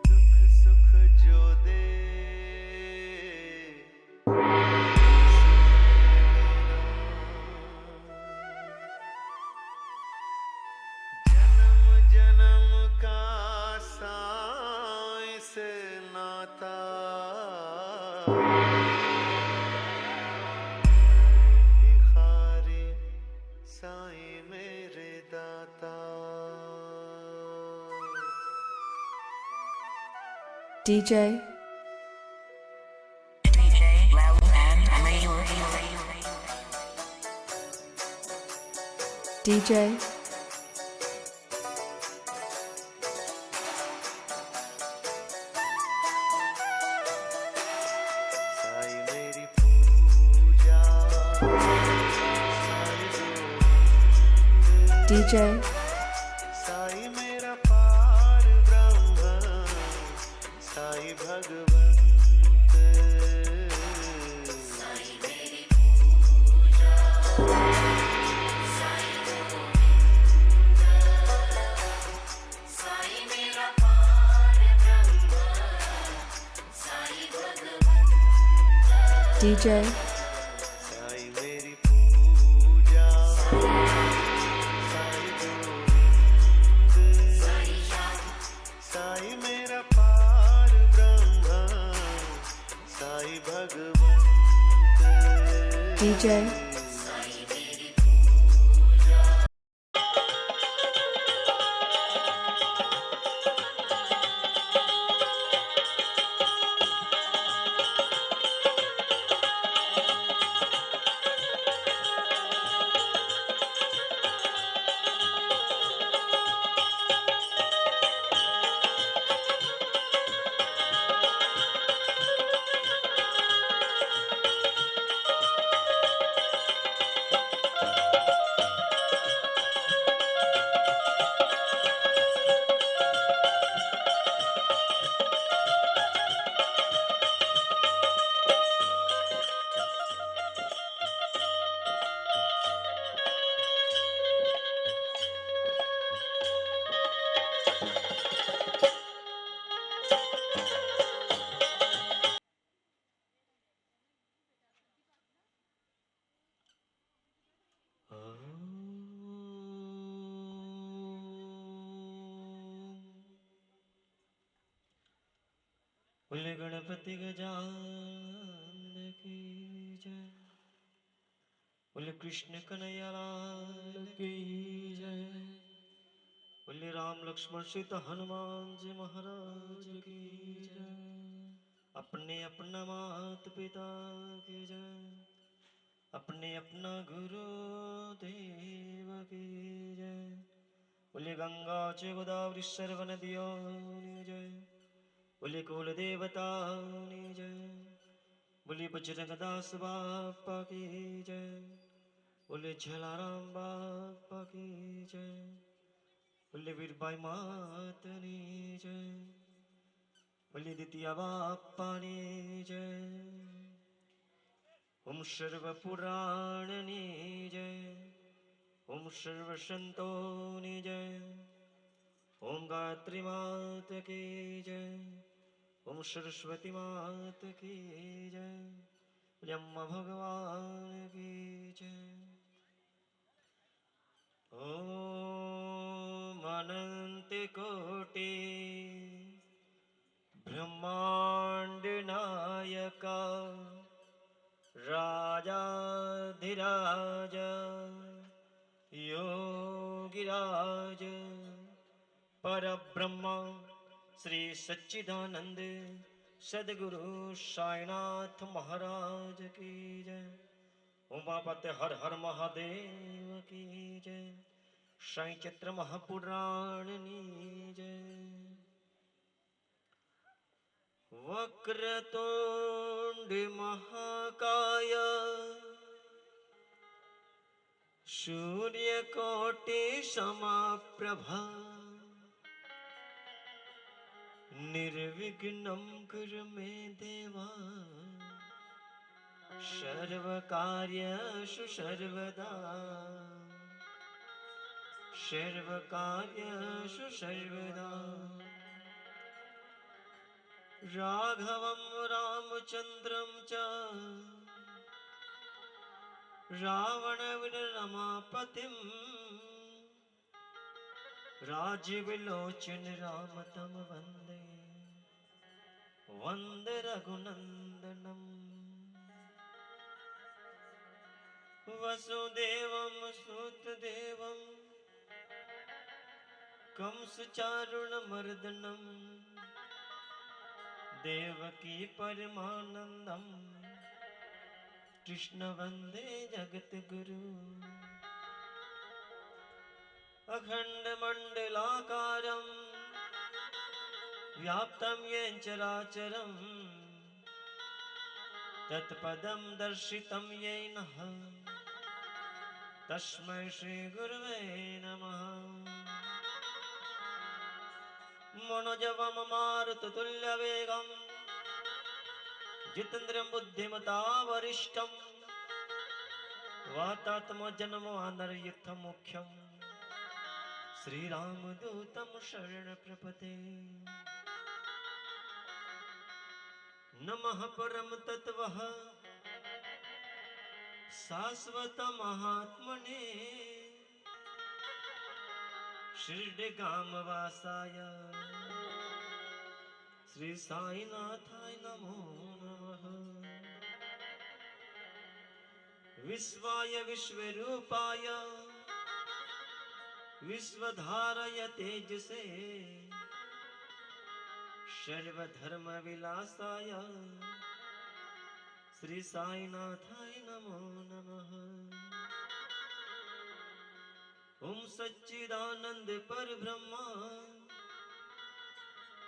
दुख सुख जो दे जन्म जन्म का साईं से नाता भिखारी साईं मेरे दाता DJ DJ साईं मेरी पूजा साईं गोविंद DJ साईं मेरा पार ब्रह्म साईं भगवंत DJ साईं मेरी पूजा साईं गोविंद साईं मेरा पार ब्रह्म साईं भगवंत DJ बोले गणपति गजानन की जय बोले कृष्ण कन्हैया लाल की जय बोले राम लक्ष्मण सीता हनुमान जी महाराज की जय अपने अपना मात पिता की जय अपने अपना गुरु देव की जय बोले गंगा च गोदावरी सर्व नदियों जय बोले कुल देवता जय बोले बजरंग दास बापा की जय बोले जलाराम बापा की जय बोले वीरबाई मातनी जय बोले द्वितीय बापा जय ओम सर्व पुराणी जय ओम सर्व संतों जय ओम गायत्री मात की जय ओम सरस्वती मात की जय ब्रह्मा भगवान की जय ओम अनंत कोटि ब्रह्मांड नायका राजाधिराज योगिराज परब्रह्म श्री सच्चिदानंद सदगुरु साईनाथ महाराज की जय उमापति हर हर महादेव की जय साई चैत्र महापुराणनी जय वक्रतुंड महाकाय सूर्यकोटि समप्रभा निर्विघ्नं कुरु मे देवा सर्वकार्येषु सर्वदा सर्वकार्येषु सर्वदा राघवं रामचन्द्रं च रावणविरमापतिं राजीवलोचन राम तं वन्दे वन्दे रघुनन्दनम् वसुदेवं सुतदेवं कंसचारुणमर्दनं देवकी परमानन्दं कृष्ण वन्दे जगद्गुरु अखण्डमण्डलाकारं व्याप्तं येन चराचरं तत्पदं दर्शितं येन तस्मै श्रीगुरवे नमः मनोजवं मारुततुल्यवेगं जितेन्द्रियं बुद्धिमतां वरिष्ठं वातात्मजन्मवानरयुद्धमुख्यं श्रीरामदूतं शरणप्रपदे नमः परमतत्त्वः शाश्वतमहात्मने शिरडिगामवासाय श्री साईनाथाय नमो नमः विश्वाय विश्वरूपाय विश्वधारय तेजसे सर्वधर्मविलासाय श्री साईनाथाय नमो नमः ओम सच्चिदानंद परब्रह्मा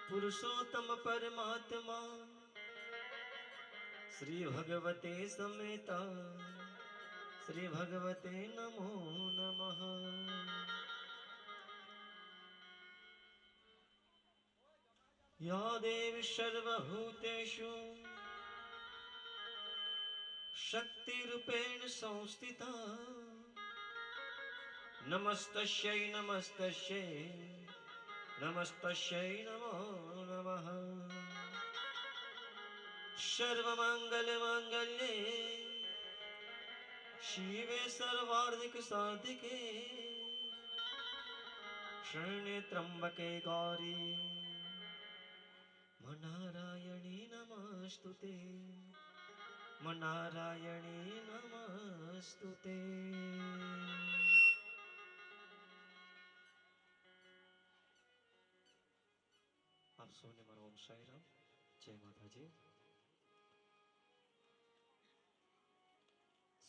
पुरुषोत्तम परमात्मा श्री भगवते समेता श्री भगवते नमो नमः या देवी सर्वभूतेषु शक्तिरूपेण संस्थिता नमस्तस्यै नमस्तस्यै नमस्तस्यै नमो नमः सर्वमङ्गलमाङ्गल्ये शिवे सर्वार्थिकसाधिके शरण्ये त्र्यम्बके गौरी नारायणी नमस्तुते नारायणी नमस्तुते आप सौने मारो ओम साई राम जय माता जी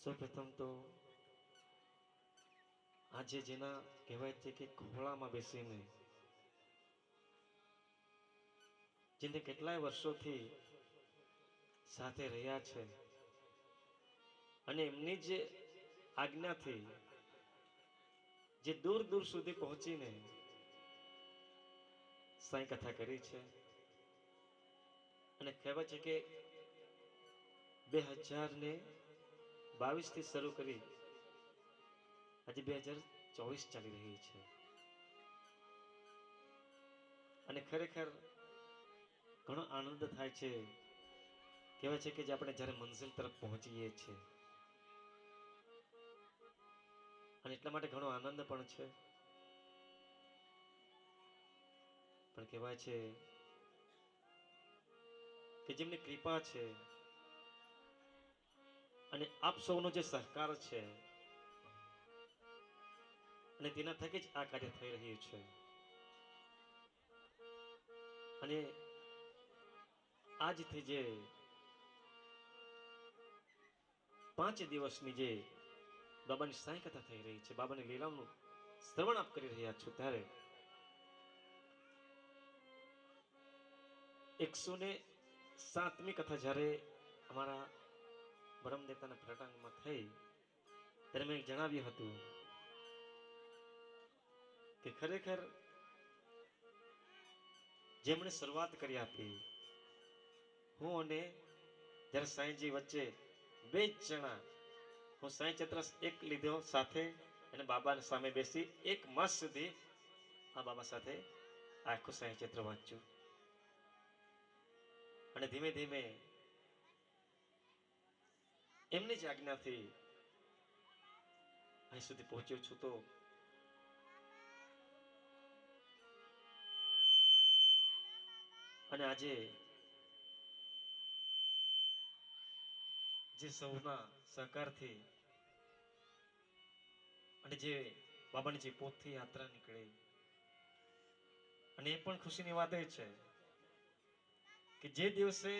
સૌપ્રથમ તો આજે જેના કહેવાય છે કે ખોળામાં બેસીને જેને કેટલાય વર્ષોથી સાથે રહ્યા છે અને એમની જે આજ્ઞાથી જે દૂર દૂર સુધી પહોંચીને સાઈ કથા કરી છે અને કહેવાય છે કે 2022 થી શરૂ કરી આજે 2024 ચાલી રહી છે અને ખરેખર ઘણો આનંદ થાય છે કહેવાય છે કે જે આપણે જ્યારે મંઝિલ તરફ પહોંચીએ છીએ અને એટલા માટે ઘણો આનંદ પણ છે પણ કહેવાય છે કે જેમની કૃપા છે અને આપ સૌનો જે સહકાર છે અને તેના થકી જ આ કાર્ય થઈ રહ્યું છે અને આજથી જે 5 દિવસની જે બાબાની સાઈ કથા થઈ રહી છે બાબાની લીલાઓનું શ્રવણ આપ કરી રહ્યા છો ત્યારે 107મી કથા જ્યારે અમારા બ્રહ્મદેવતાના પ્રટાંગમાં થઈ ત્યારે મેં જણાવ્યું હતું કે ખરેખર જેમણે શરૂઆત કરી આપી હું અને જ્યારે સાંઈજી વચ્ચે 2 જણા હું સાંઈ ચતુરસ એક લીધો સાથે અને બાબાની સામે બેસી 1 માસ સુધી આ બાબા સાથે આખું સાંઈ ચિત્ર વાંચ્યું. અને ધીમે ધીમે એમની જ આજ્ઞાથી અહીં સુધી પહોંચ્યો છું. તો અને આજે જે સૌના સહકારથી અને જે બાબાની જે પોતથી યાત્રા નીકળી, અને એ પણ ખુશીની વાત એ છે કે જે દિવસે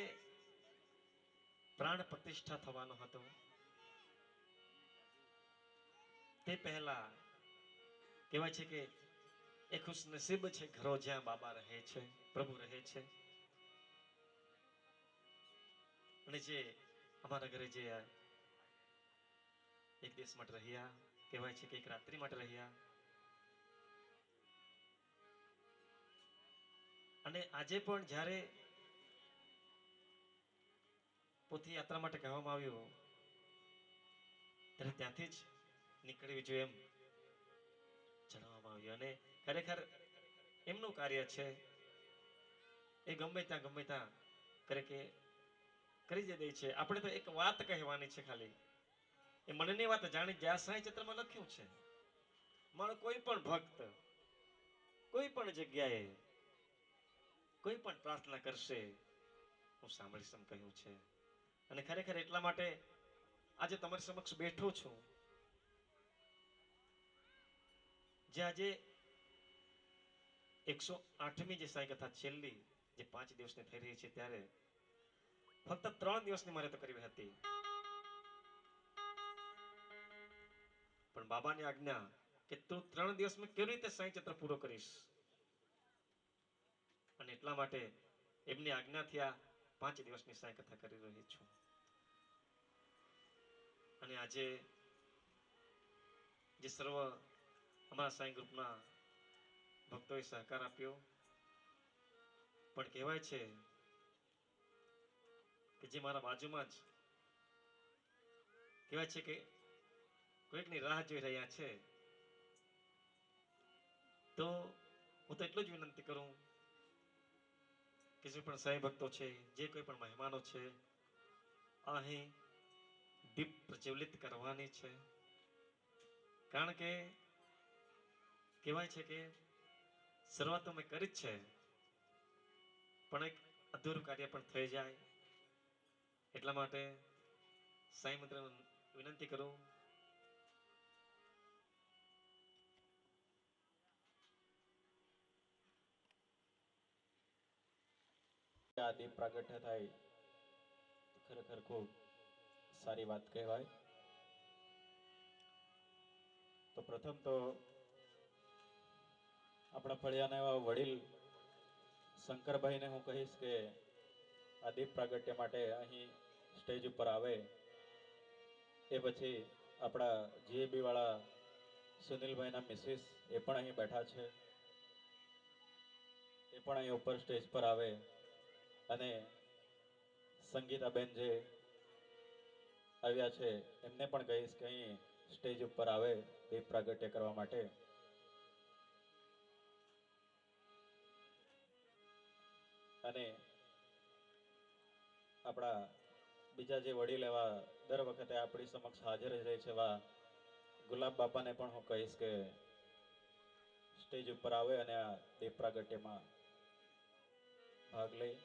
પ્રાણ પ્રતિષ્ઠા થવાનો હતો તે પહેલા કહેવાય છે કે એ ખુશનસીબ છે ઘરો જ્યાં બાબા રહે છે, પ્રભુ રહે છે. અને જે અમારા ઘરે જે 1 દિવસ માટે રહ્યા, કહેવાય છે કે 1 રાત્રિ માટે રહ્યા, અને આજે પણ જ્યારે પોથી યાત્રા માટે કહેવામાં આવ્યું ત્યારે ત્યાંથી જ નીકળવી જોઈએ એમ જણાવવામાં આવ્યું. અને ખરેખર એમનું કાર્ય છે એ ગમે ત્યાં કરી જ દે છે. આપણે તો એક વાત કહેવાની છે ખાલી, એ મનની વાત જાણી જ્યાં સાંઈ ચિત્રમાં લખ્યું છે, મારો કોઈ પણ ભક્ત કોઈ પણ જગ્યાએ કોઈ પણ પ્રાર્થના કરશે હું સાંભળીશ એમ કહ્યું છે. અને ખરેખર એટલા માટે આજે તમારી સમક્ષ બેઠો છું. જે આજે 108મી જે સાંઈ કથા છેલ્લી જે 5 દિવસની થઈ રહી છે, ત્યારે ફક્ત 3 દિવસની મારે તો કરવી હતી, પણ બાબાની આજ્ઞા કે તું 3 દિવસમાં કેવી રીતે સાંઈ ચિત્ર પૂરો કરીશ, અને એટલા માટે એમની આજ્ઞાથી આ 5 દિવસની સાંઈ કથા કરી રહી છું. અને આજે જે સર્વ અમારા સાંઈ ગ્રુપના ભક્તોએ સહકાર આપ્યો, પણ કહેવાય છે કે જે મારા બાજુમાં જ કહેવાય છે કે કોઈકની રાહ જોઈ રહ્યા છે, તો હું તો એટલું જ વિનંતી કરું કે જે પણ સાંઈ ભક્તો છે, જે કોઈ પણ મહેમાનો છે, અહીં દીપ પ્રજ્વલિત કરવાની છે. કારણ કે કહેવાય છે કે શરૂઆત તો મેં કરી જ છે, પણ એક અધૂરું કાર્ય પણ થઈ જાય, એટલા માટે સાંઈ મિત્રને વિનંતી કરું આ દીપ પ્રાગટ્ય થાય ખરેખર ખૂબ સારી વાત કહેવાય. તો પ્રથમ તો આપણા ફળિયાના એવા વડીલ શંકરભાઈને હું કહીશ કે આ દીપ પ્રાગટ્ય માટે અહીં સ્ટેજ ઉપર આવે. એ પછી આપણા જીએબી વાળા સુનિલભાઈના મિસિસ એ પણ અહીં બેઠા છે, એ પણ અહીં ઉપર સ્ટેજ પર આવે. અને સંગીતાબેન જે આવ્યા છે એમને પણ કહીશ કે અહીં સ્ટેજ ઉપર આવે દીપ પ્રાગટ્ય કરવા માટે. અને આપણા બીજા જે વડીલ એવા દર વખતે આપણી સમક્ષ હાજર જ રહે છે એવા ગુલાબ બાપાને પણ હું કહીશ કે સ્ટેજ ઉપર આવે અને આ દીપ પ્રાગટ્યમાં ભાગ લઈ.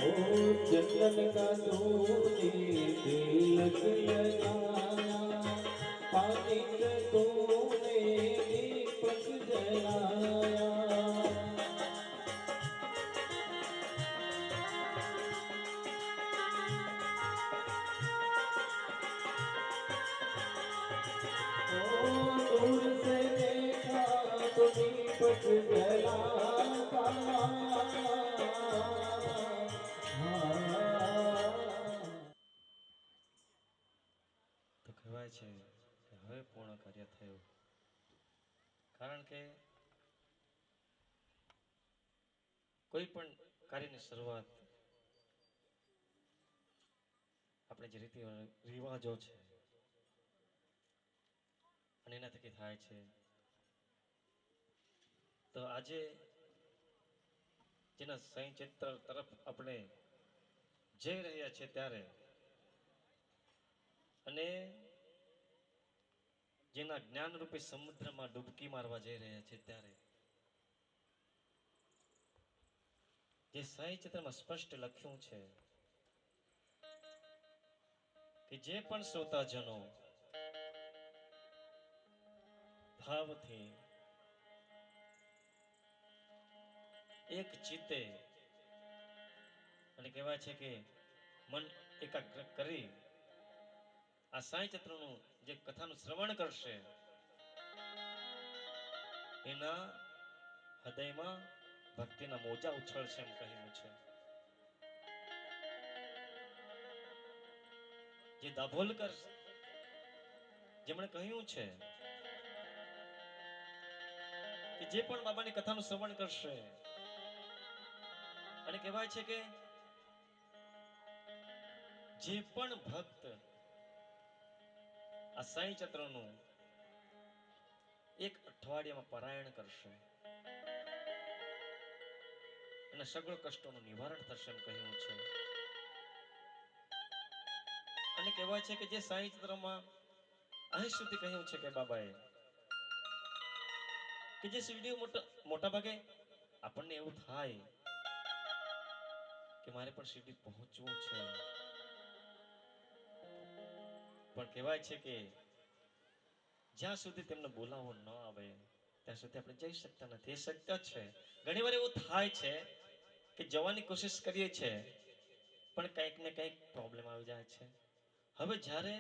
चंदन का तूने तिलक लगाया, पानी से तूने दीपक जलाया। दूर से देखा तो दीपक जलाता। તો કહેવાય છે કે હવે પૂર્ણ કાર્ય થયું, કારણ કે કોઈ પણ કાર્યની શરૂઆત આપણે જે રીતિ રિવાજો છે અને એના થકી થાય છે. તો આજે જેના સાંઈ ચિત્ર તરફ આપણે જઈ રહ્યા છે ત્યારે અને જેના જ્ઞાનરૂપી સમુદ્રમાં ડૂબકી મારવા જઈ રહ્યા છે ત્યારે જે સાંઈ ચિત્રમાં સ્પષ્ટ લખ્યું છે કે જે પણ શ્રોતાજનો ભાવથી એક ચિત્તે અને કહેવાય છે કે મન એકાગ્ર કરી આ સાંઈ ચિત્રનું જે કથાનું શ્રવણ કરશે એના હૃદયમાં ભક્તિના મોજા ઉછળશે એમ કહ્યું છે. જે દાભોલકર જેમણે કહ્યું છે કે જે પણ બાબાની કથાનું શ્રવણ કરશે અને કહેવાય છે કે જે પણ ભક્ત આ સાંઈ ચત્રનું એક અઠવાડિયામાં પારાયણ કરશે એના સગળ કષ્ટોનું નિવારણ થશે એમ કહ્યું છે. અને કહેવાય છે કે જે સાંઈ ચિત્રમાં અહીં સુધી કહ્યું છે કે બાબાએ કે જે સીડીઓ મોટા ભાગે આપણને એવું થાય કે મારે પણ સીડી પહોંચવું છે, પણ કહેવાય છે કે જ્યાં સુધી તેમને બોલાવો ન આવે ત્યાં સુધી આપણે જઈ શકતા નથી. એ સત્ય છે. ઘણી વાર એવું થાય છે કે જવાની કોશિશ કરીએ છીએ પણ કંઈક ને કંઈક પ્રોબ્લેમ આવી જાય છે. હવે જ્યારે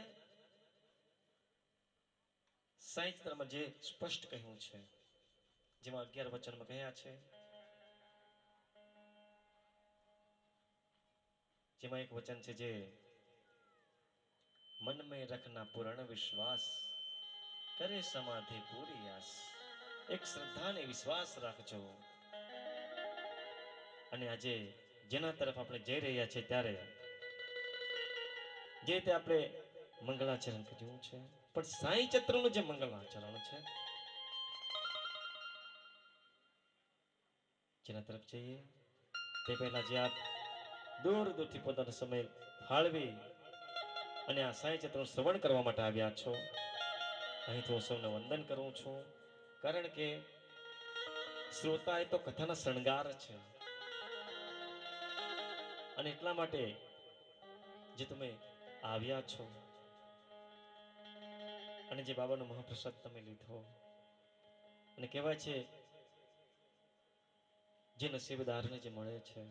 સાંઈ ચિત્રમાં જે સ્પષ્ટ કહ્યું છે, જેમાં 11 વચનમાં કહ્યા છે, જેમાં એક વચન છે જે मन में रखना पूर्ण विश्वास करे समाधि पूरी आस. એક શ્રદ્ધાને વિશ્વાસ રાખજો. અને આજે જેના તરફ આપણે જઈ રહ્યા છીએ ત્યારે જે રીતે આપણે મંગળાચરણ કર્યું છે, પણ સાંઈ ચત્રનું જે મંગળાચરણ છે જેના તરફ જઈએ તે પહેલા જે આપ દૂર દૂરથી પોતાનો સમય ફાળવી અને આ સાંઈ ચિત્રનું શ્રવણ કરવા માટે આવ્યા છો, અહીંથી હું સૌને વંદન કરું છું. કારણ કે શ્રોતા એ તો કથાના શણગાર છે અને એટલા માટે જે તમે આવ્યા છો અને જે બાબાનો મહાપ્રસાદ તમે લીધો અને કહેવાય છે જે નસીબદારને જે મળે છે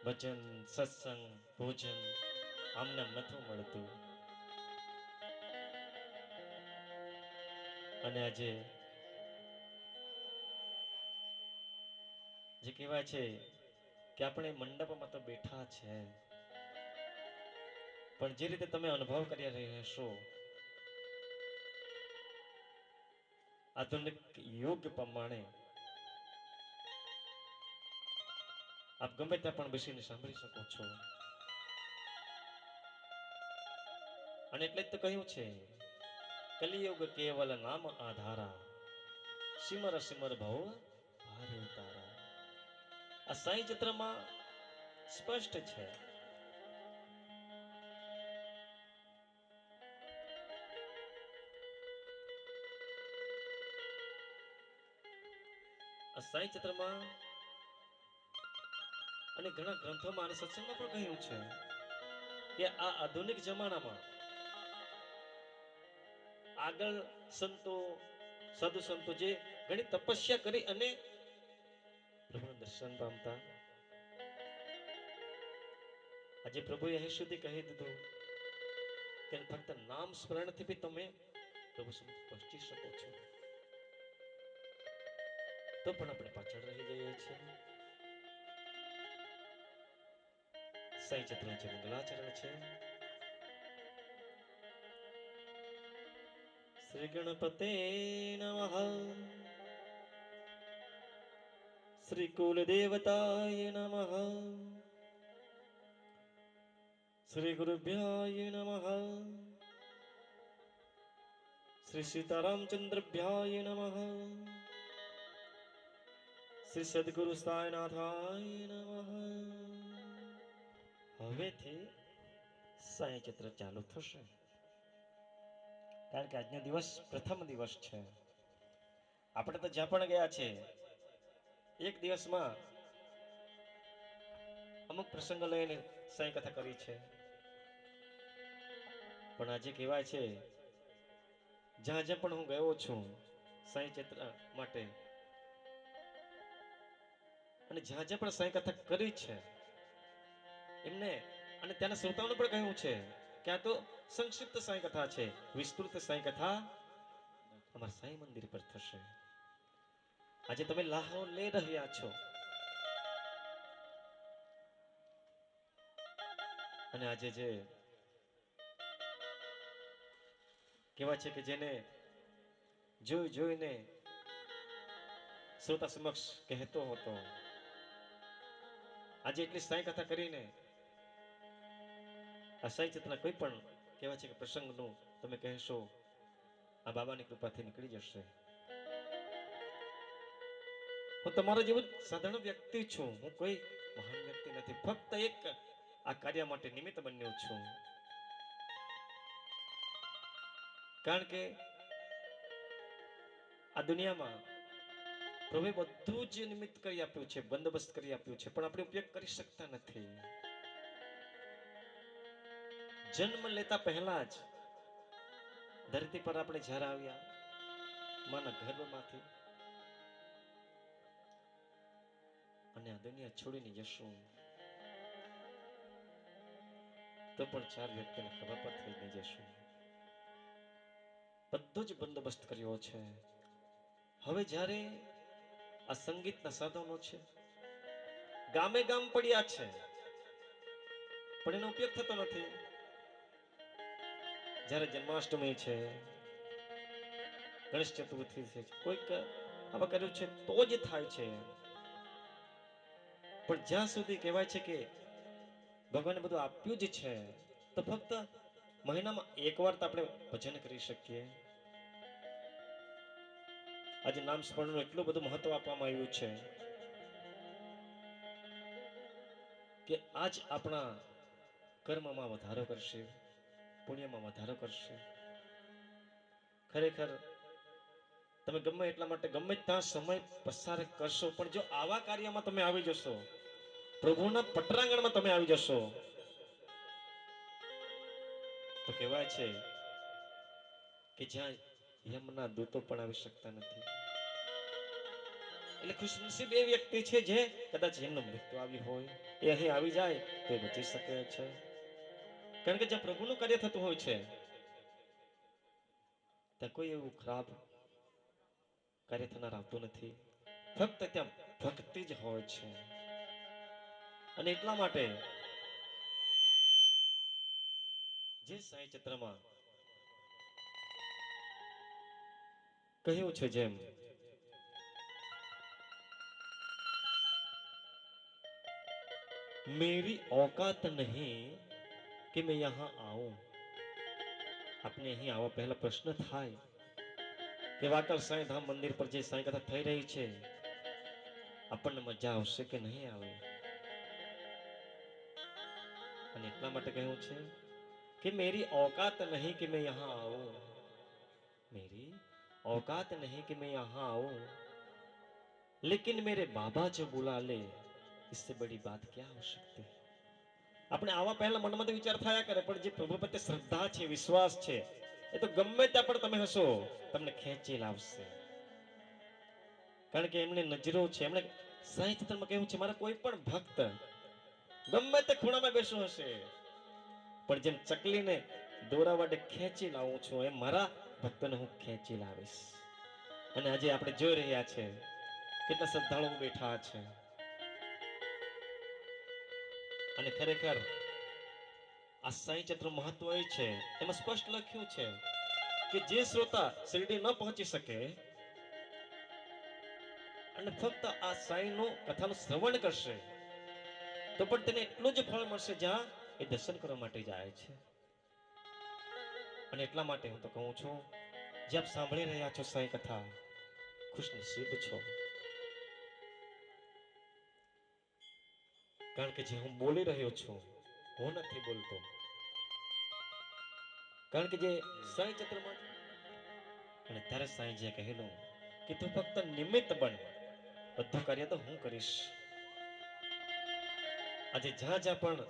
ભજન સત્સંગ ભોજન આમને નથી મળતું. અને આજે જે કહેવાય છે કે આપણે મંડપમાં તો બેઠા છે પણ જે રીતે તમે અનુભવ કરી રહ્યા છો આધુનિક યુગ પ્રમાણે આપ ગમે ત્યાં પણ બેસીને સાંભળી શકો છો. અને એટલે જ તો કહ્યું છે કલિયુગ કેવલ નામ આધારા સિમર સિમર ભવ ભારે ઉતારા. આ સાંઈ ચિત્રમાં સ્પષ્ટ છે આ સાંઈ ચિત્રમાં અને ઘણા ગ્રંથોમાં અને સત્સંગમાં પણ કહ્યું છે કે આ આધુનિક જમાનામાં આગળ સંતો સાધુ સંતો જે ઘણી તપસ્યા કરી અને પ્રભુનું દર્શન પામતા, આજે પ્રભુએ અહીં સુધી કહી દીધું કે ફક્ત નામ સ્મરણથી બી તમે પ્રભુ સુધી પહોંચી શકો છો. તો પણ આપણે પાછળ રહી જઈએ છીએ. સાઈ ચતુર્ણ છે, મંગલાચરણ છે. શ્રી ગણપતે નમઃ, શ્રી કુલદેવતાય નમઃ, શ્રી ગુરુભ્યાય નમઃ, શ્રી સીતારામચંદ્રભ્યાય નમઃ, શ્રી સદગુરુ સાંઈનાથાય નમઃ. હવેથી સાંઈ ચિત્ર ચાલુ થશે, કારણ કે આજનો દિવસ પ્રથમ દિવસ છે. આપણે તો જ્યાં પણ ગયા છે એક દિવસમાં અમુક પ્રસંગો લઈને સાંઈ કથા કરી છે, પણ આજે કહેવાય છે જ્યાં જ્યાં પણ હું ગયો છું સાંઈ ચિત્ર માટે, અને જ્યાં જ્યાં પણ સાંઈ કથા કરી છે એમને અને ત્યાંના શ્રોતાઓને પણ કહ્યું છે કે આ તો સંક્ષિપ્ત સાંઈ કથા છે, વિસ્તૃત સાંઈ કથા અમારા સાંઈ મંદિર પર થશે. આજે તમે લાહો લઈ રહ્યા છો, અને આજે જે કહેવાય છે કે જેને જોઈ જોઈને શ્રોતા સમક્ષ કહેતો હતો, આજે એટલી સાંઈ કથા કરીને આ સાંઈ ચિત્રના કોઈ પણ કહેવાય છે કે પ્રસંગનું તમે કહેશો આ બાબાની કૃપાથી નીકળી જશે. હું તમારો જેવું સાધારણ વ્યક્તિ છું, હું કોઈ મહાન વ્યક્તિ નથી, ફક્ત એક આ કાર્ય માટે નિમિત્ત બન્યો છું. કારણ કે આ દુનિયામાં પ્રભુએ બધું જ નિમિત્ત કરી આપ્યું છે, બંદોબસ્ત કરી આપ્યું છે, પણ આપણે ઉપયોગ કરી શકતા નથી. જન્મ લેતા પહેલા જ ધરતી પર આપણે જ્યારે આવ્યા માના ગર્ભમાંથી, અને આ દુનિયા છોડીને જશું તો પણ ચાર વ્યક્તિને ખબર પર થઈને જશું. બધો જ બંદોબસ્ત કર્યો છે. હવે જ્યારે આ સંગીતના સાધનો છે ગામે ગામ પડ્યા છે, પણ એનો ઉપયોગ થતો નથી. જ્યારે જન્માષ્ટમી છે, ગણેશ ચતુર્થી છે, કોઈક આવા કર્યું છે તો જ થાય છે. પણ જ્યાં સુધી કહેવાય છે કે ભગવાને બધું આપ્યું જ છે, તો ફક્ત મહિનામાં એકવાર તો આપણે ભજન કરી શકીએ. આજે નામ સ્મરણનું એટલું બધું મહત્વ આપવામાં આવ્યું છે કે આજ આપણા કર્મમાં વધારો કરશે, પુણ્યમાં વધારો કરશે. ખરેખર તમે ગમે એટલા માટે ગમે ત્યાં સમય પસાર કરશો, પણ જો આવા કાર્યમાં તમે આવી જશો, પ્રભુના પટરાંગણમાં તમે આવી જશો, તો કહેવાય છે કે જ્યાં યમના દૂતો પણ આવી શકતા નથી. એટલે ખુશનસીબ એ વ્યક્તિ છે જે કદાચ એમનું મૃત્યુ આવ્યું હોય, એ અહીં આવી જાય તો એ બચી શકે છે. કારણ કે જ્યાં પ્રભુનું કાર્ય થતું હોય છે ત્યાં કોઈ એવું ખરાબ કાર્ય થનાર આવતું નથી, ફક્ત ત્યાં ભક્તિ જ હોય છે. અને એટલા માટે જે સાંઈ ચિત્રમાં કહ્યું છે જેમ मेरी औकात नहीं कि मैं यहाँ आऊं. આપને અહીં આવા પહેલા પ્રશ્ન થાય કે વાકલ સાંઈ ધામ મંદિર પર જે સાંઈ કથા થઈ રહી છે આપણને મજા આવશે કે નહીં આવે. અને એટલા માટે કહ્યું છે कि मेरी औकात नहीं कि मैं यहाँ आऊं, मेरी औकात नहीं कि मैं यहाँ आऊं, लेकिन मेरे बाबा जो बुला ले इससे बड़ी बात क्या हो सकती है? આપણે આવા પહેલા મનમાં તો વિચાર થયા કરે, પણ જે પ્રભુ પ્રત્યે શ્રદ્ધા છે, વિશ્વાસ છે, એ તો ગમે ત્યાં પણ તમે હશો તમને ખેંચી લાવશે. કારણ કે એમની નજરો છે. એમણે સાંઈ ચિત્રમાં કહ્યું છે, મારા કોઈ પણ ભક્ત ગમે તે ખૂણામાં બેસું હશે, પણ જેમ ચકલીને દોરા વાડે ખેંચી લાવું છું, એમ મારા ભક્તોને હું ખેંચી લાવીશ. અને આજે આપણે જોઈ રહ્યા છે કેટલા શ્રદ્ધાળુઓ બેઠા છે. અને ખરેખર આ સાંઈ ચિત્ર મહત્વ એ છે, એમાં સ્પષ્ટ લખ્યું છે કે જે શ્રોતા શિરડી ન પહોંચી શકે અને ફક્ત આ સાંઈનું કથાનું શ્રવણ કરશે તો પણ તેને એટલું જ ફળ મળશે જ્યાં એ દર્શન કરવા માટે જાય છે. અને એટલા માટે હું તો કહું છું, જે આપ સાંભળી રહ્યા છો સાંઈ કથા, ખુશનસીબ છો. કારણ કે જે હું બોલી રહ્યો છું, હું નથી બોલતો. કારણ કે જે સાંઈ ચિત્રમાં અને ત્યારે સાંઈજીએ કહેલું કે તું ફક્ત નિમિત્ત બન, બધું કાર્ય તો હું કરીશ. આજે જ્યાં જ્યાં પણ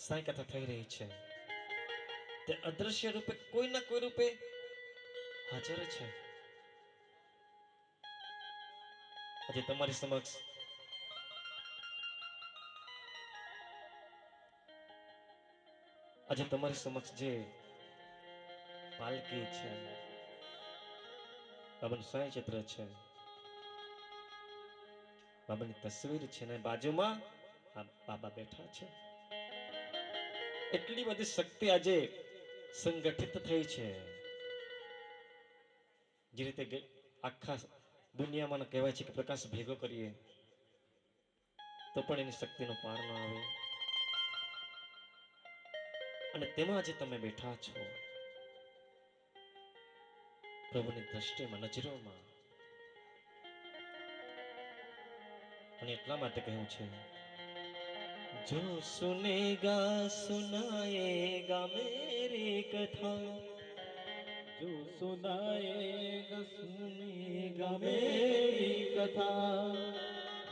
સાંઈ કથા થઈ રહી છે, તે અદ્રશ્ય રૂપે કોઈના કોઈ રૂપે હાજર છે. આજે તમારી સમક્ષ જે પાલકી છે, બાબાનું સાંઈ ચિત્ર છે, બાબાની તસવીર છે, ને બાજુમાં આ બાબા બેઠા છે. એટલી બધી શક્તિ આજે સંગઠિત થઈ છે. જે રીતે આખા દુનિયામાં કહેવાય છે કે પ્રકાશ ભેગો કરીએ તો પણ એની શક્તિનો પાર ન આવે. અને તેમાં જે તમે બેઠા છો, પ્રભુની દ્રષ્ટિમાં, નજરોમાં. અને એટલા માટે કહ્યું છે, જો સુનેગા સુનાએગા મેરી કથા, जो सुनाएगा सुनेगा मेरी कथा,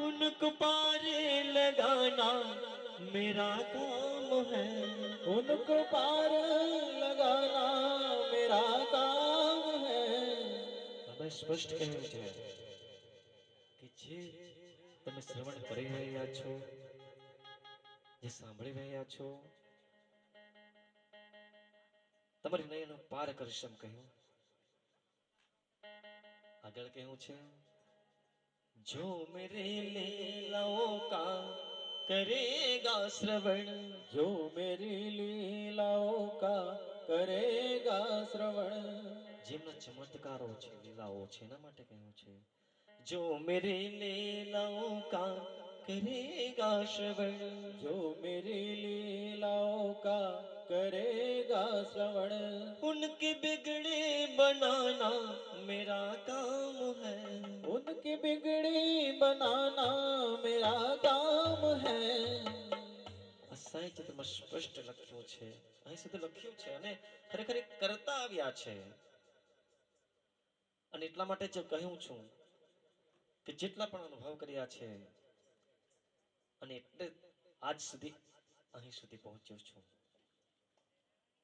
उनको पारे लगाना मेरा काम है. उनको पार लगाना मेरा काम है. હવે સ્પષ્ટ કહ્યું છે કે જે તમે શ્રવણ કરી રહ્યા છો, જે સાંભળી રહ્યા છો, તમારી નયનો પાર કરીશ એમ કહ્યું. આગળ કહ્યું છે, જો મેરે લીલાઓ કા કરેગા શ્રવણ, जो मेरी लीलाओं का करेगा श्रवण, જેમના ચમત્કારો છે, લીલાઓ છે, એના માટે કહ્યું છે, જો મેરી લીલાઓ કા કરેગા શ્રવણ, जो मेरी लीलाओं का करेगा श्रवण, उनके बिगड़े बनाना मेरा काम है. उनकी बिगड़ी बनाना मेरा काम है. આ સાંઈ ચિત્રમાં સ્પષ્ટ લખ્યું છે, અહીં સુધી લખ્યું છે, અને ખરેખર એ કરતા આવ્યા છે. અને એટલા માટે જ કહ્યું છું કે જેટલા પણ અનુભવ કર્યા છે, અને એટલે આજ સુધી અહીં સુધી પહોંચ્યો છું.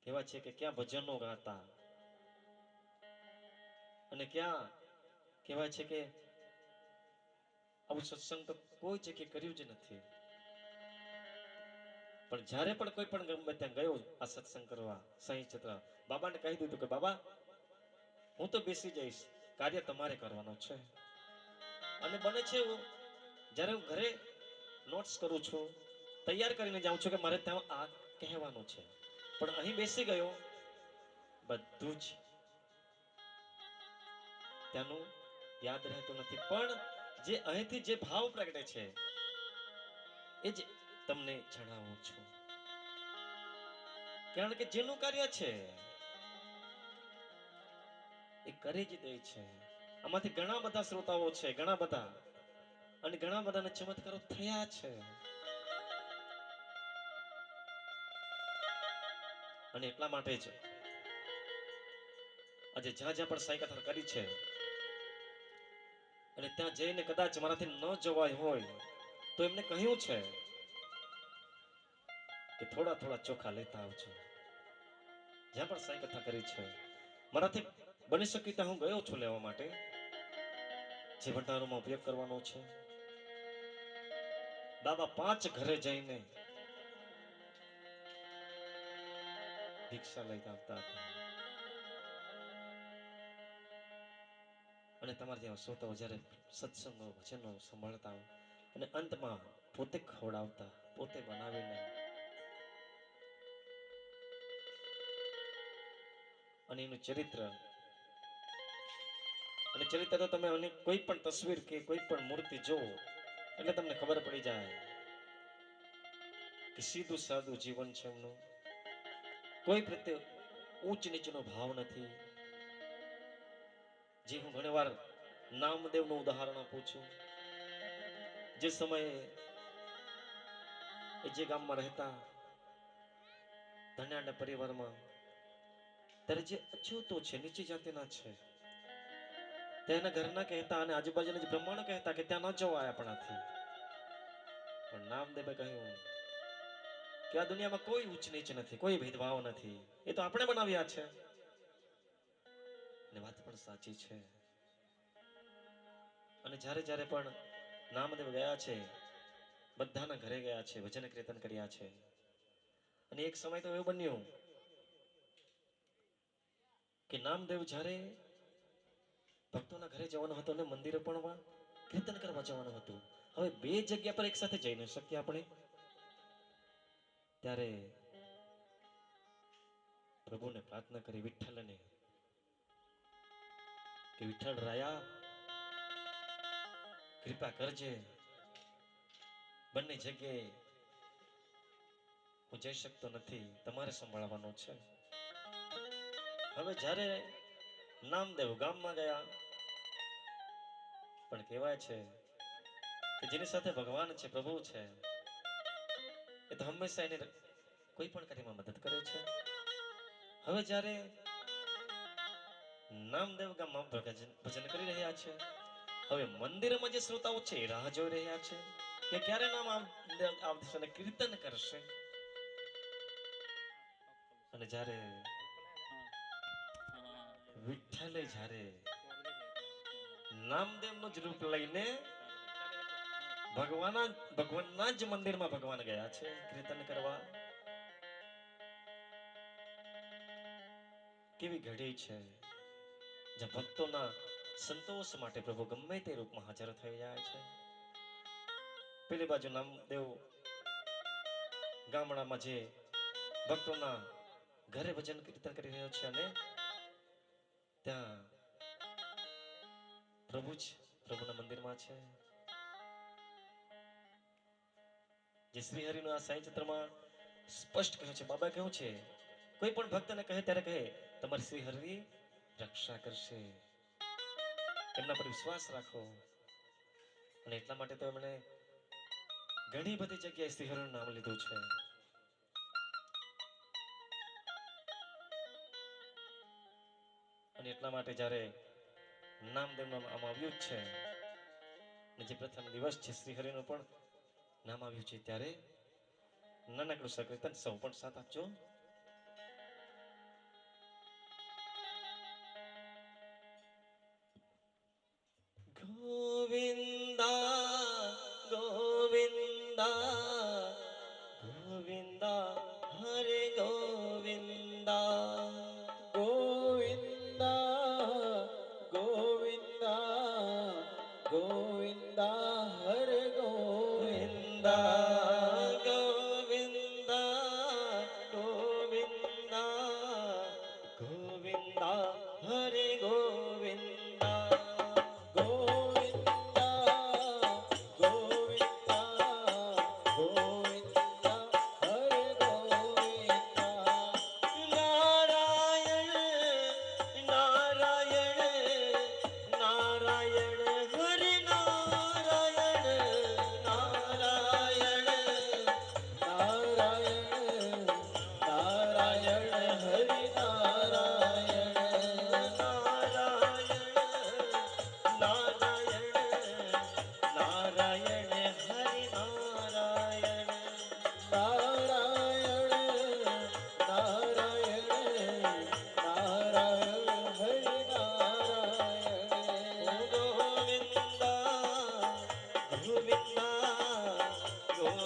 કહેવાય છે કે ક્યાં ભજનો ગાતા અને ક્યાં કહેવાય છે કે આવું સત્સંગ તો કોઈ જગ્યાએ કર્યું જ નથી. પણ જ્યારે પણ કોઈ પણ ગમે ત્યાં ગયો આ સત્સંગ કરવા, સાંઈ ચિત્ર, બાબાને કહી દીધું કે બાબા હું તો બેસી જઈશ, કાર્ય તમારે કરવાનું છે. અને બને છે એવું, જ્યારે હું ઘરે નોટ્સ કરું છું, તૈયાર કરીને જાઉં છું કે મારે ત્યાં આ કહેવાનું છે, પણ અહીં બેસી ગયો, બધું જ ત્યાંનું યાદ રહેતું નથી. પણ જે અહીંથી જે ભાવ પ્રગટે છે એ જ તમને જણાવું છું. કારણ કે જેનું કાર્ય છે એ કરી જ દે છે. આમાંથી ઘણા બધા શ્રોતાઓ છે, ઘણા બધા, અને ઘણા બધાને ચમત્કારો થયા છે. અને એટલા માટે જ આજે જ્યાં જ્યાં પણ સાંઈ કથા કરી છે, અને ત્યાં જઈને કદાચ મારાથી ન જવાય હોય તો એમને કહ્યું છે કે થોડા થોડા ચોખા લેતા આવજો. જ્યાં પણ સાંઈ કથા કરી છે મારાથી બની શકી ત્યાં હું ગયો છું લેવા માટે, જે ભંડારોમાં ઉપયોગ કરવાનો છે. બાબા 5 ઘરે જઈને ભિક્ષા લઈને આવતા હતા. અને તમારે જેવા શ્રોતાઓ જ્યારે સત્સંગો ભજનો સંભાળતા અને અંતમાં પોતે ખવડાવતા, પોતે બનાવીને, અને એનું ચરિત્ર, અને ચરિત્ર તો તમે કોઈ પણ તસવીર કે કોઈ પણ મૂર્તિ જોવો એટલે તમને ખબર પડી જાય કે સીધું સાદું જીવન છે એમનું. કોઈ પ્રત્યે ઊંચ નીચનો ભાવ નથી. જે હું ઘણીવાર નામદેવનું ઉદાહરણ આપું છું. જે સમયે એ જે ગામમાં રહેતા ધન્યાના પરિવારમાં, ત્યારે જે અછૂતો છે, નીચી જાતિના છે, તેના ઘરના કહેતા અને આજુબાજુના જે બ્રાહ્મણો કહેતા કે ત્યાં ન જવાય આપણાથી. પણ નામદેવે કહ્યું કે આ દુનિયામાં કોઈ ઊંચ નીચ નથી, કોઈ ભેદભાવ નથી, એ તો આપણે બનાવ્યા છે. અને વાત પણ સાચી છે. અને જ્યારે જ્યારે પણ નામદેવ ગયા છે, બધાના ઘરે ગયા છે, ભજન કીર્તન કર્યા છે. અને એક સમય તો એવું બન્યું કે નામદેવ જ્યારે ભક્તોના ઘરે જવાનું હતું અને મંદિરે પણ કીર્તન કરવા જવાનું હતું, હવે 2 જગ્યા પર એક સાથે જઈ ન શકીએ આપણે. ત્યારે પ્રભુને પ્રાર્થના કરી, વિઠ્ઠલને, કે વિઠ્ઠલ રાયા કૃપા કરજે, બંને જગ્યાએ હું જઈ શકતો નથી, તમારે સંભાળવાનું છે. હવે જ્યારે નામદેવ ગામમાં ગયા, પણ કહેવાય છે કે જેની સાથે ભગવાન છે, પ્રભુ છે, એ તો હંમેશા એને કોઈ પણ કાર્યમાં મદદ કરે છે. હવે જ્યારે નામદેવ ગામમાં ભજન કરી રહ્યા છે, હવે મંદિરમાં જે શ્રોતાઓ છે એ રાહ જોઈ રહ્યા છે કે ક્યારે નામદેવ આવશે અને કીર્તન કરશે. અને જ્યારે વિઠ્ઠલે જ્યારે નામદેવનું જ રૂપ લઈને ભગવાનના જ મંદિરમાં ભગવાન ગયા છે કીર્તન કરવા. કેવી ઘડી છે જ્યાં ભક્તોના સંતોષ માટે પ્રભુ ગમે તે રૂપમાં હાજર થઈ જાય છે. પેલી બાજુ નામદેવ ગામડામાં જે ભક્તોના ઘરે ભજન કીર્તન કરી રહ્યો છે, અને ત્યાં પ્રભુ જ પ્રભુના મંદિરમાં છે. જે શ્રી હરિનું આ સાંઈ ચિત્રમાં સ્પષ્ટ કહ્યું છે, બાબા કહ્યું છે, કોઈ પણ ભક્તને કહે ત્યારે કહે તમારી શ્રી હરિ રક્ષા કરશે, એમના પર વિશ્વાસ રાખો. અને એટલા માટે તો એમણે ઘણી બધી જગ્યાએ શ્રી હરિનું નામ લીધું છે. અને એટલા માટે જ્યારે નામદેવનું નામ આવ્યું જ છે, અને જે પ્રથમ દિવસ છે શ્રી હરિનું પણ નામ આવ્યું છે, ત્યારે નાનકડું સંકીર્તન સૌ પણ સાથ આપજો. ગોવિંદા ગોવિંદા ગોવિંદા હરે ગોવિંદા ગોવિંદા ગોવિંદા ગોવિંદા હરે ગોવિંદા ગોવિંદા ગોવિંદા ગોવિંદા હરે ગોવિંદા ગોવિંદા ગોવિંદા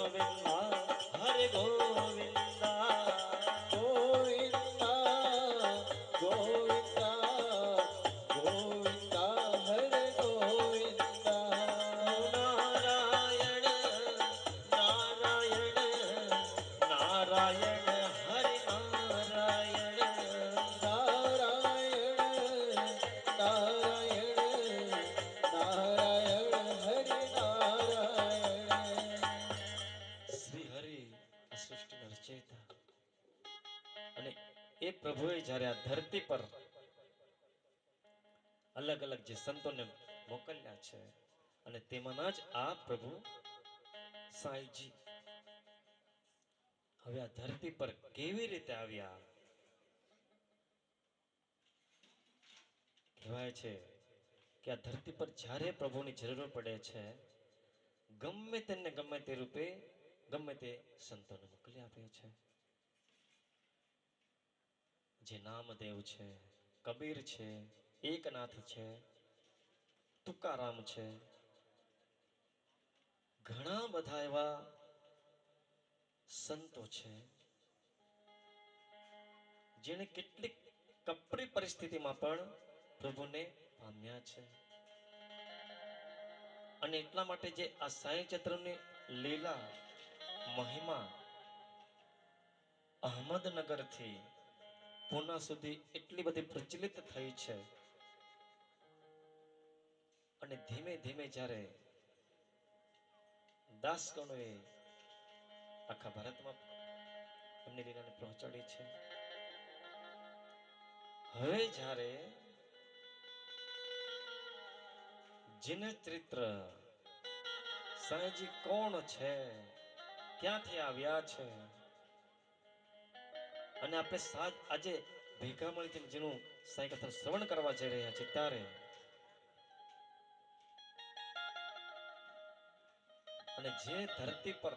ગોવિંદા હરે ગોવિંદા ગોવિંદા ગોવિંદા ગોવિંદા હરે ગોવિંદા નારાયણ નારાયણ નારાયણ હરિ નારાયણ નારાયણ નારાયણ નારાયણ હરિ નારાયણ શ્રી હરિ આ સૃષ્ટિના રચયિતા અને એ પ્રભુએ જ્યારે આ ધરતી પર અલગ અલગ જે સંતોને મોકલ્યા છે અને તેમાંના જ આ પ્રભુ સાંઈજી હવે આ ધરતી પર કેવી રીતે આવ્યા કહેવાય છે કે આ ધરતી પર જ્યારે પ્રભુની જરૂર પડે છે ગમે તેને ગમે તે રૂપે ગમે તે સંતોને મોકલી આપે છે જે નામદેવ છે કબીર છે એકનાથ છે તુકારામ છે ઘણા બધા એવા સંતો છે જેને કેટલીક કપરી પરિસ્થિતિમાં પણ પ્રભુને પામ્યા છે અને એટલા માટે જે આ સાંઈ ચૈત્રની લીલા મહિમા અહમદનગરથી પૂના સુધી એટલી બધી પ્રચલિત થઈ છે અને ધીમે ધીમે જ્યારે દાસગણોએ આખા ભારતમાં એમની લીલાને પહોંચાડી છે હવે જ્યારે જીન ચરિત્ર સાંઈજી કોણ છે ક્યાંથી આવ્યા છે અને આપણે આજે ભેગા મળીને જેનું સાંઈ કથા શ્રવણ કરવા જઈ રહ્યા છે ત્યારે અને જે ધરતી પર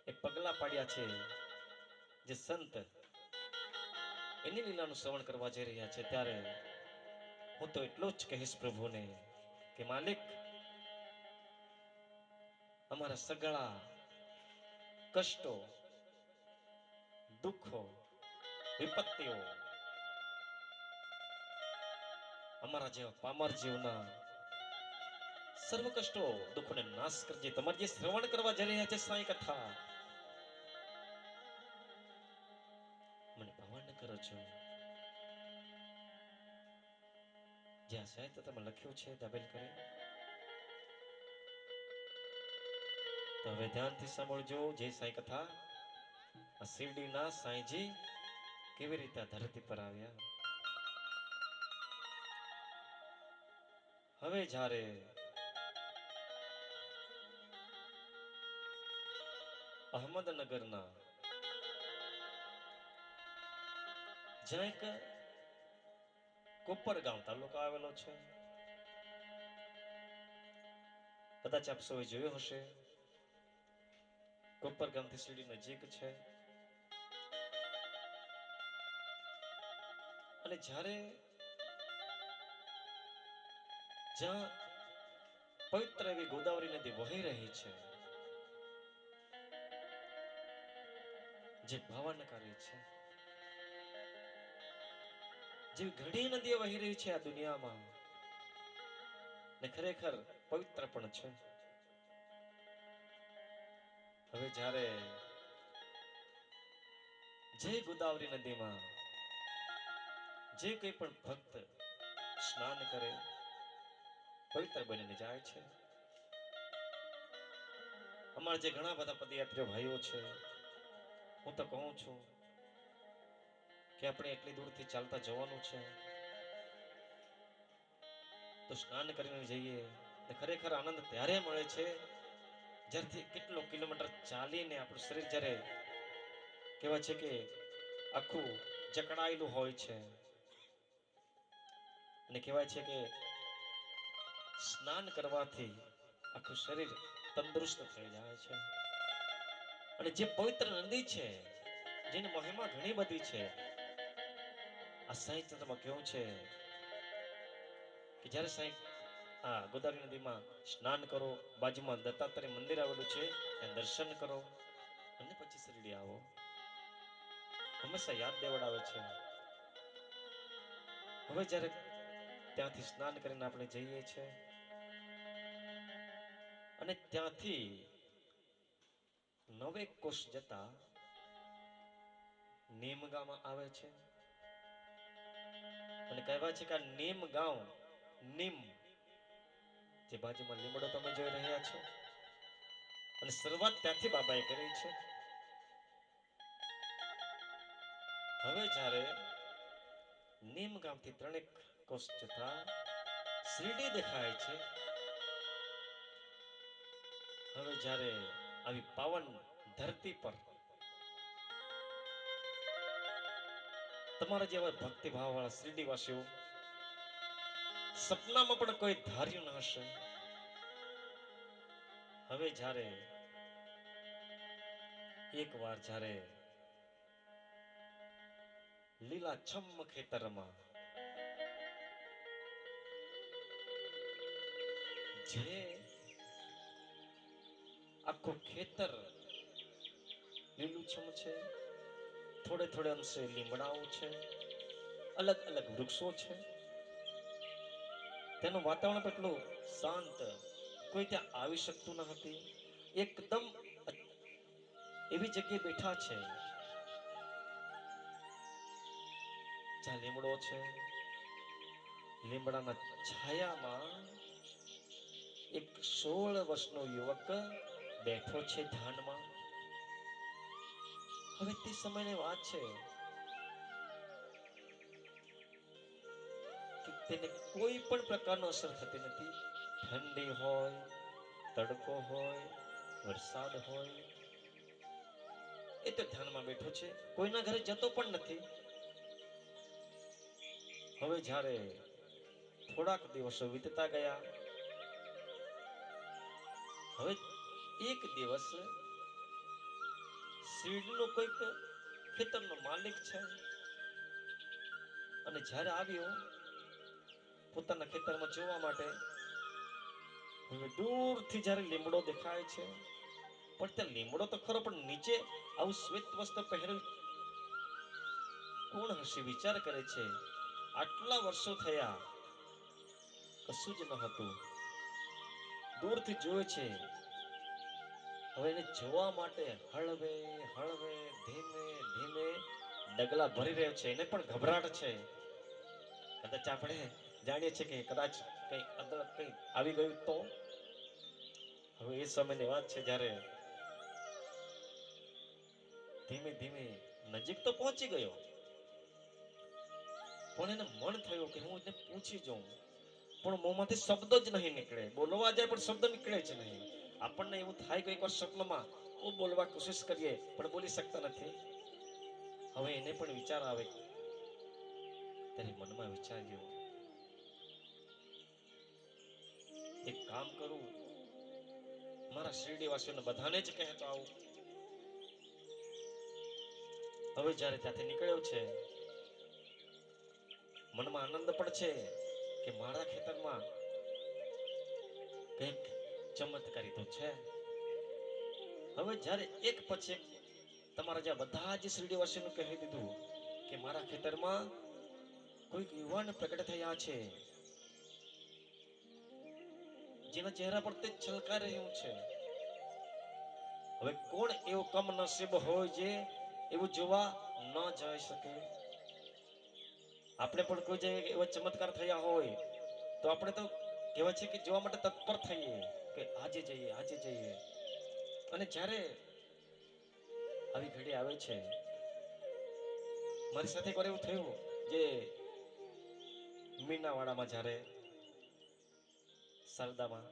એ પગલા પાડ્યા છે જે સંત એની લીલાનું શ્રવણ કરવા જઈ રહ્યા છે ત્યારે હું તો એટલું જ કહીશ પ્રભુને કે માલિક અમારા સગળા કષ્ટો દુઃખો વિપત્તિઓ અમારા જેવા પામર જીવના સર્વ કષ્ટો દુઃખોને નાશ કરજે તમારે જે શ્રવણ કરવા જઈ રહ્યા છે સાંઈ કથા મને પાવન કરો છો જ્યાં સાહિત્ય તમે લખ્યું છે દાબેલ કરી તો હવે ધ્યાનથી સાંભળજો જે સાંઈ કથા આ શિરડીના સાંઈજી કેવી રીતે આ ધરતી પર આવ્યા હવે જ્યારે અહમદનગરના જ્યાં એક કોપરગામ તાલુકો આવેલો છે કદાચ આપ સૌએ જોયો હશે કોપરગામથી શિરડી નજીક છે અને જ્યારે જ્યાં પવિત્ર એવી ગોદાવરી નદી વહી રહી છે જે ભાવનકારી છે જેવી ઘણી નદીઓ વહી રહી છે આ દુનિયામાં ને ખરેખર પવિત્ર પણ છે હવે જ્યારે જે ગોદાવરી નદીમાં જે કોઈ પણ ભક્ત સ્નાન કરે પવિત્ર બનીને જાય છે અમારા જે ઘણા બધા પદયાત્રીઓ ભાઈઓ છે હું તો કહું છું કે આપણે એટલી દૂરથી ચાલતા જવાનું છે તો સ્નાન કરીને જઈએ ને ખરેખર આનંદ ત્યારે મળે છે જ્યારથી કેટલો કિલોમીટર ચાલીને આપણું શરીર જ્યારે કહેવાય છે કે આખું જકડાયેલું હોય છે અને કહેવાય છે કે સ્નાન કરવાથી આખું શરીર તંદુરસ્ત થઈ જાય છે અને જે પવિત્ર નદી છે જેની મહિમા ઘણી બધી છે આ સાહિત્યમાં કેવું છે કે જ્યારે સાંઈ ગોદાવરી નદીમાં સ્નાન કરો બાજુમાં દત્તાત્રેય મંદિર આવેલું છે ત્યાં દર્શન કરો અને પછી શિરડી આવો. હંમેશા યાદ દેવડાવે છે. હવે જ્યારે ત્યાંથી સ્નાન કરીને આપણે જઈએ છીએ અને ત્યાંથી 9 કોષ જતા નીમ ગામ આવે છે અને કહેવાય છે કે આ નીમ ગામ, નીમ જે બાજુમાં લીમડો તમે જોઈ રહ્યા છો, અને શરૂઆત ત્યાંથી બાબાએ કરી છે. હવે જ્યારે નીમ ગામથી 3 કોષ જતા શિરડી દેખાય છે. હવે જ્યારે આવી પાવન ધરતી પર તમારા જેવા ભક્તિભાવ વાળા શિરડીવાસીઓ સપનામાં પણ કોઈ ધાર્યું ન હશે. હવે જ્યારે એકવાર જ્યારે લીલાછમ ખેતરમાં જે આખું ખેતર લીલુંછમ છે, થોડે થોડે અંશે લીમડાઓ છે, અલગ અલગ વૃક્ષો છે, તેનું વાતાવરણ પણ એટલું શાંત, કોઈ ત્યાં આવી શકતું ન હતી. એકદમ એવી જગ્યાએ બેઠા છે જ્યાં લીમડો છે. લીમડાના છાયામાં એક 16 વર્ષનો યુવક બેઠો છે ધ્યાનમાં. હવે તે સમયની વાત છે કે તેને કોઈ પણ પ્રકારનો અસર થતી નથી. ઠંડી હોય, તડકો હોય, વરસાદ હોય, એ તો ધ્યાનમાં બેઠો છે, કોઈના ઘરે જતો પણ નથી. હવે જ્યારે થોડાક દિવસો વીતતા ગયા, હવે એક દિવસ શિરડીનો કોઈક ખેતરનો માલિક છે અને જ્યારે આવ્યો પોતાના ખેતરમાં જોવા માટે, હવે દૂરથી જ્યારે લીમડો દેખાય છે, પણ ત્યાં લીમડો તો ખરો, પણ નીચે આવું શ્વેત વસ્ત્ર પહેરેલ કોણ હશે? વિચાર કરે છે. આટલા વર્ષો થયા, કશું જ ન હતું. દૂરથી જોવે છે. હવે એને જોવા માટે હળવે હળવે, ધીમે ધીમે ડગલા ભરી રહ્યો છે. એને પણ ગભરાટ છે. કદાચ આપણે જાણીએ છીએ કે કદાચ કંઈ અંદર કંઈ આવી ગયું તો. હવે એ સમયની વાત છે જ્યારે ધીમે ધીમે નજીક તો પહોંચી ગયો, પણ એને મન થયું કે હું એને પૂછી જાઉં, પણ મોંમાંથી શબ્દ જ નહીં નીકળે. બોલવા જાય પણ શબ્દ નીકળે જ નહીં. આપણને એવું થાય કે એકવાર સ્વપ્નમાં ખૂબ બોલવા કોશિશ કરીએ પણ બોલી શકતા નથી. હવે એને પણ વિચાર આવે, ત્યારે મનમાં વિચાર્યું, એક કામ કરું, મારા શિરડીવાસીઓને બધાને જ કહેતો આવું. હવે જ્યારે ત્યાંથી નીકળ્યો છે, મનમાં આનંદ પણ છે કે મારા ખેતરમાં કંઈક ચમત્કારી તો છે. હવે જ્યારે એક પછી એક તમારા જ્યાં બધા જ શિરડીવાસીઓને કહી દીધું કે મારા ખેતરમાં કોઈક યુવાન પ્રગટ થયા છે, જેના ચહેરા પર તે છલકાઈ રહ્યું છે. હવે કોણ એવો કમનસીબ હોય જે એવું જોવા ન જઈ શકે? આપણે પણ કોઈ જગ્યાએ એવા ચમત્કાર થયા હોય તો આપણે તો કહેવાય છે કે જોવા માટે તત્પર થઈએ કે આજે જઈએ, આજે જઈએ. અને જ્યારે આવી ઘડી આવે છે, મારી સાથે એકવાર એવું થયું, જે મીનાવાડામાં જ્યારે શારદામાં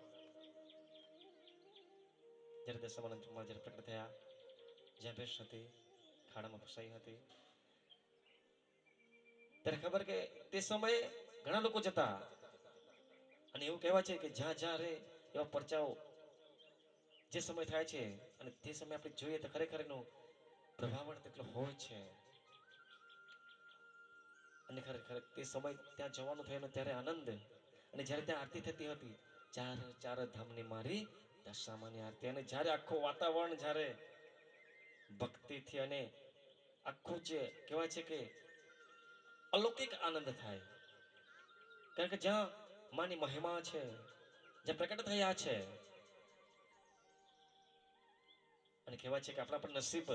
જ્યારે દશામાના ચુમ્મા જ્યારે પ્રગટ થયા, જ્યાં ભેંસ હતી ખાડામાં ફસાઈ હતી, ત્યારે ખબર કે તે સમયે ઘણા લોકો જતા, અને એવું કહેવાય છે કે જ્યાં જ્યાં રે એવા પરચાઓ જે સમય થાય છે અને તે સમય આપણે જોઈએ તો ખરેખર એનો પ્રભાવ તેટલો હોય છે. અને ખરેખર તે સમય ત્યાં જવાનું થયેલું ત્યારે આનંદ, અને જ્યારે ત્યાં આરતી થતી હતી, ચાર ચાર ધામની મારી દશામાની આરતી, અને જ્યારે આખું વાતાવરણ જ્યારે ભક્તિથી અને આખું જે કહેવાય છે કે અલૌકિક આનંદ થાય, કારણ કે જ્યાં માની મહિમા છે, જ્યાં પ્રકટ થયા છે, અને કહેવાય છે કે આપણા પર નસીબ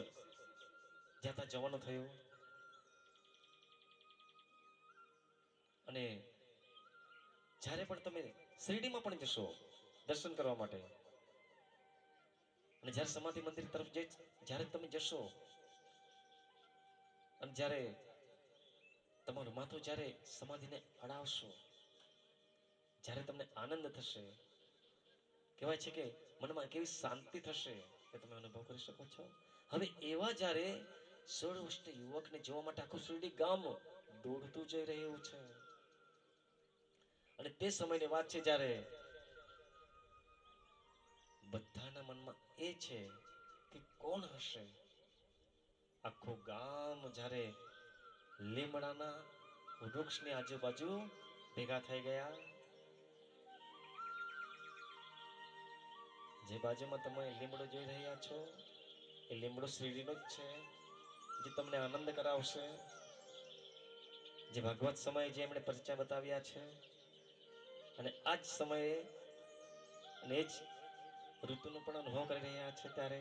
જ્યાં ત્યાં જવાનું થયું. અને જ્યારે પણ તમે શિરડીમાં પણ જશો દર્શન કરવા માટે, અને જ્યારે સમાધિ મંદિર તરફ જ્યારે તમે જશો, અને જ્યારે તમારું માથું જ્યારે સમાધિને અડાવશો, જ્યારે તમને આનંદ થશે, કહેવાય છે કે મનમાં કેવી શાંતિ થશે એ તમે અનુભવ કરી શકો છો. હવે એવા જ્યારે 16 વર્ષના યુવકને જોવા માટે આખું શિરડી ગામ દોડતું જઈ રહ્યું છે, અને તે સમયની વાત છે જ્યારે બધાના મનમાં એ છે કે કોણ હશે. આખું ગામ જ્યારે લીમડાના વૃક્ષની આજુબાજુ ભેગા થઈ ગયા. જે બાજુમાં તમે લીમડો જોઈ રહ્યા છો એ લીમડો શિરડીનો જ છે, જે તમને આનંદ કરાવશે, જે ભાગવત સમયે જે એમણે પરિચય બતાવ્યા છે. અને આ જ સમયે અને એ જ ઋતુનો પણ અનુભવ કરી રહ્યા છે. ત્યારે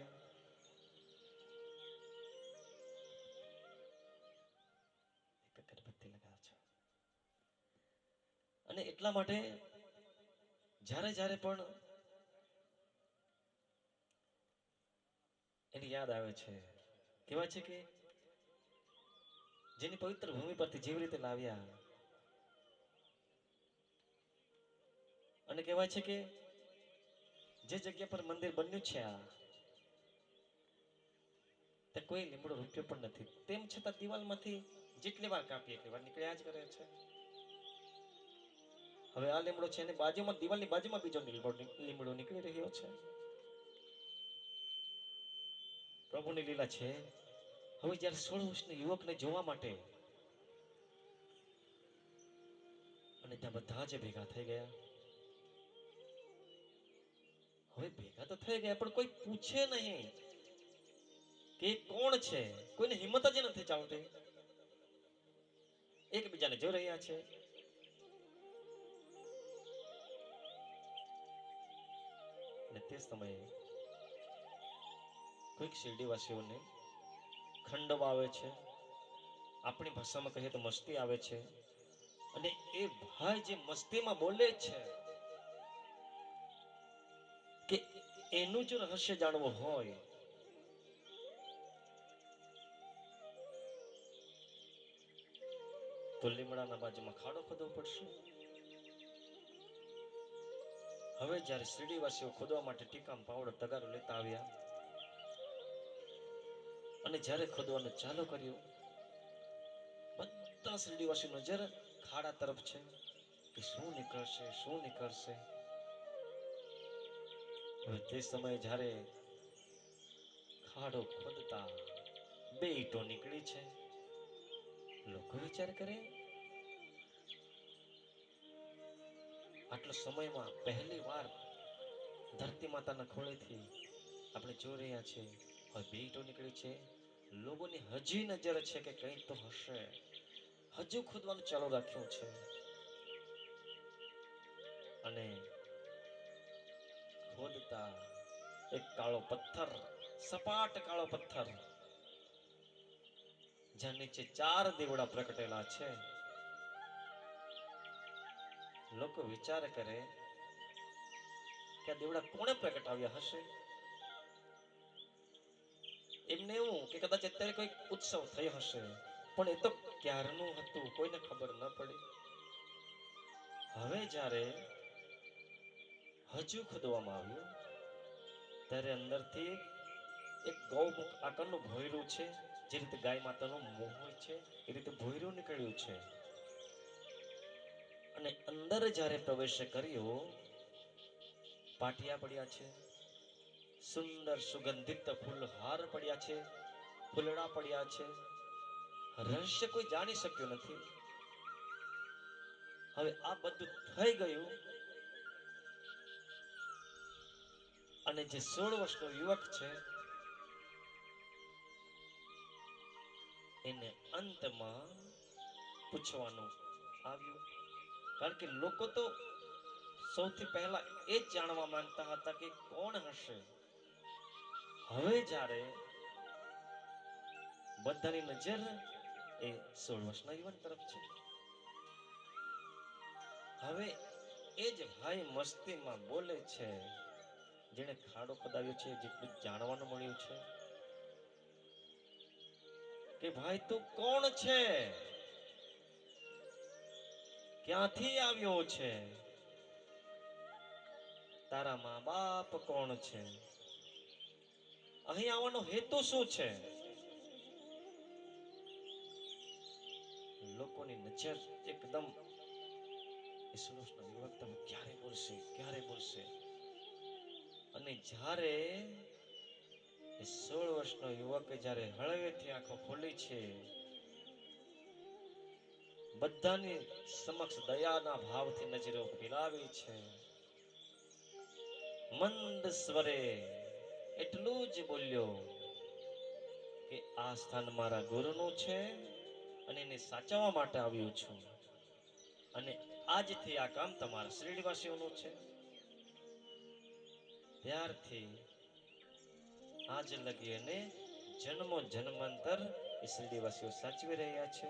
એક અગરબત્તી લગાવજો, અને એટલા માટે જ્યારે જ્યારે પણ એની યાદ આવે છે, કહેવાય છે કે જેની પવિત્ર ભૂમિ પરથી જેવી રીતે લાવ્યા, અને કહેવાય છે કે જે જગ્યા પર મંદિર બન્યું છે તે કોઈ લીમડો રૂપ્યો પણ નથી, તેમ છતાં દિવાલમાંથી જેટલી વાર કાપીએ એટલી વાર નીકળ્યા જ કરે છે. હવે આ લીમડો છે અને બાજુમાં દિવાલની બાજુમાં બીજો લીમડો નીકળી રહ્યો છે. પ્રભુની લીલા છે. હવે જ્યારે 16 વર્ષના યુવકને જોવા માટે અને ત્યાં બધા જ ભેગા થઈ ગયા. હવે ભેગા તો થઈ ગયા પણ કોઈ પૂછે નહીં કે કોણ છે, કોઈને હિંમત જ નથી ચાલતી, એકબીજાને જોઈ રહ્યા છે. અને તે સમયે કોઈક શિરડીવાસીઓને ખંડો આવે છે, આપણી ભાષામાં કહીએ તો મસ્તી આવે છે, અને એ ભાઈ જે મસ્તીમાં બોલે છે કે એનું જો રહસ્ય જાણવું હોય તો લીમડાના બાજુમાં ખાડો ખોદવો પડશે. હવે જ્યારે શિરડીવાસીઓ ખોદવા માટે ટીકામ પાવડર તગારો લેતા આવ્યા, અને જ્યારે ખોદવાનું ચાલુ કર્યું, બધા શિરડીવાસીઓ નજર ખાડા તરફ છે કે શું નીકળશે, શું નીકળશે. હવે તે સમયે જ્યારે ખાડો ખોદતા 2 ઈંટો નીકળી છે. લોકો વિચાર કરે આટલા સમયમાં પહેલી વાર ધરતી માતાના ખોળેથી આપણે જોઈ રહ્યા છે, હવે 2 ઈંટો નીકળી છે. લોકોની હજી નજર છે કે કંઈક તો હશે, હજુ ખોદવાનું ચાલુ રાખ્યું છે. અને ખોદતા એક કાળો પથ્થર, સપાટ કાળો પથ્થર, જ્યાં નીચે 4 દેવડા પ્રગટેલા છે. લોકો વિચાર કરે કે આ દેવડા કોણે પ્રગટાવ્યા હશે. એમને એવું કે કદાચ અત્યારે કોઈ ઉત્સવ થયો હશે, પણ એ તો ક્યારનું હતું, કોઈને ખબર ન પડી. હવે જ્યારે હજુ ખોદવામાં આવ્યું ત્યારે અંદરથી એક ગૌમુખ આકારનું ભોંયરું છે, જે રીતે ગાય માતાનું મોં હોય છે એ રીતે ભોંયરું નીકળ્યું છે. અને અંદર જ્યારે પ્રવેશ કર્યો, પાટિયા પડ્યા છે, સુંદર સુગંધિત ફૂલહાર પડ્યા છે, ફૂલડા પડ્યા છે. રહસ્ય કોઈ જાણી શક્યું નથી. હવે આ બધું થઈ ગયું અને જે 16 વર્ષનો યુવક છે એને અંતમાં પૂછવાનું આવ્યું, કારણ કે લોકો તો સૌથી પહેલા એ જ જાણવા માંગતા હતા કે કોણ હશે. હવે જ્યારે બધાની નજર એ 16 વર્ષના યુવાન તરફ છે, હવે એ જ ભાઈ મસ્તીમાં બોલે છે, જેણે ખાડો ખોદાવ્યો છે, જેટલું જાણવાનું મળ્યું છે કે ભાઈ તું કોણ છે, ક્યાંથી આવ્યો છે, તારા મા બાપ કોણ છે, અહીં આવવાનો હેતુ શું છે. લોકોની નજર એકદમ એ 16 વર્ષનો યુવક તો ક્યારે બોલશે, ક્યારે બોલશે. અને જ્યારે એ 16 વર્ષનો યુવક જ્યારે હળવેથી આંખો ખોલી છે, બધાની સમક્ષ દયાના ભાવથી નજરો ફેલાવી છે, મંદ સ્વરે એટલું જ બોલ્યો કે આ સ્થાન મારા ગુરુનું છે અને એને સાચવવા માટે આવ્યો છું, અને આજથી આ કામ તમારા શિરડીવાસીઓનું છે. ત્યારથી આજ લગી અને જન્મો જન્માંતર એ શિરડીવાસીઓ સાચવી રહ્યા છે.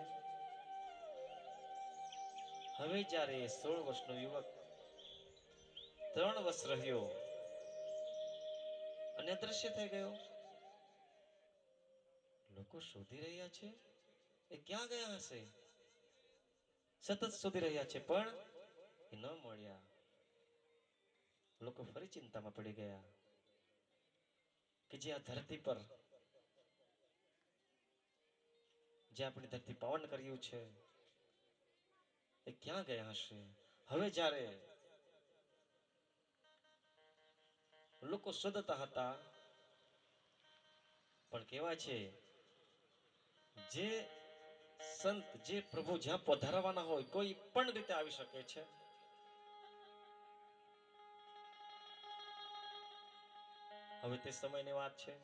હવે જ્યારે 16 વર્ષનો યુવક 3 વર્ષ રહ્યો અને અદ્રશ્ય થઈ ગયો, લોકો શોધી રહ્યા છે એ ક્યાં ગયા હશે, સતત શોધી રહ્યા છે પણ એ ન મળ્યા. લોકો ફરી ચિંતામાં પડી ગયા કે જે આ ધરતી પર, જે આપણી ધરતી પાવન કર્યું છે એ ક્યાં ગયા હશે. હવે જ્યારે લોકો શોધતા હતા, પણ કહેવાય છે જે સંત, જે પ્રભુ જ્યાં પધારવાના હોય કોઈ પણ રીતે આવી શકે છે. હવે તે સમયની વાત છે,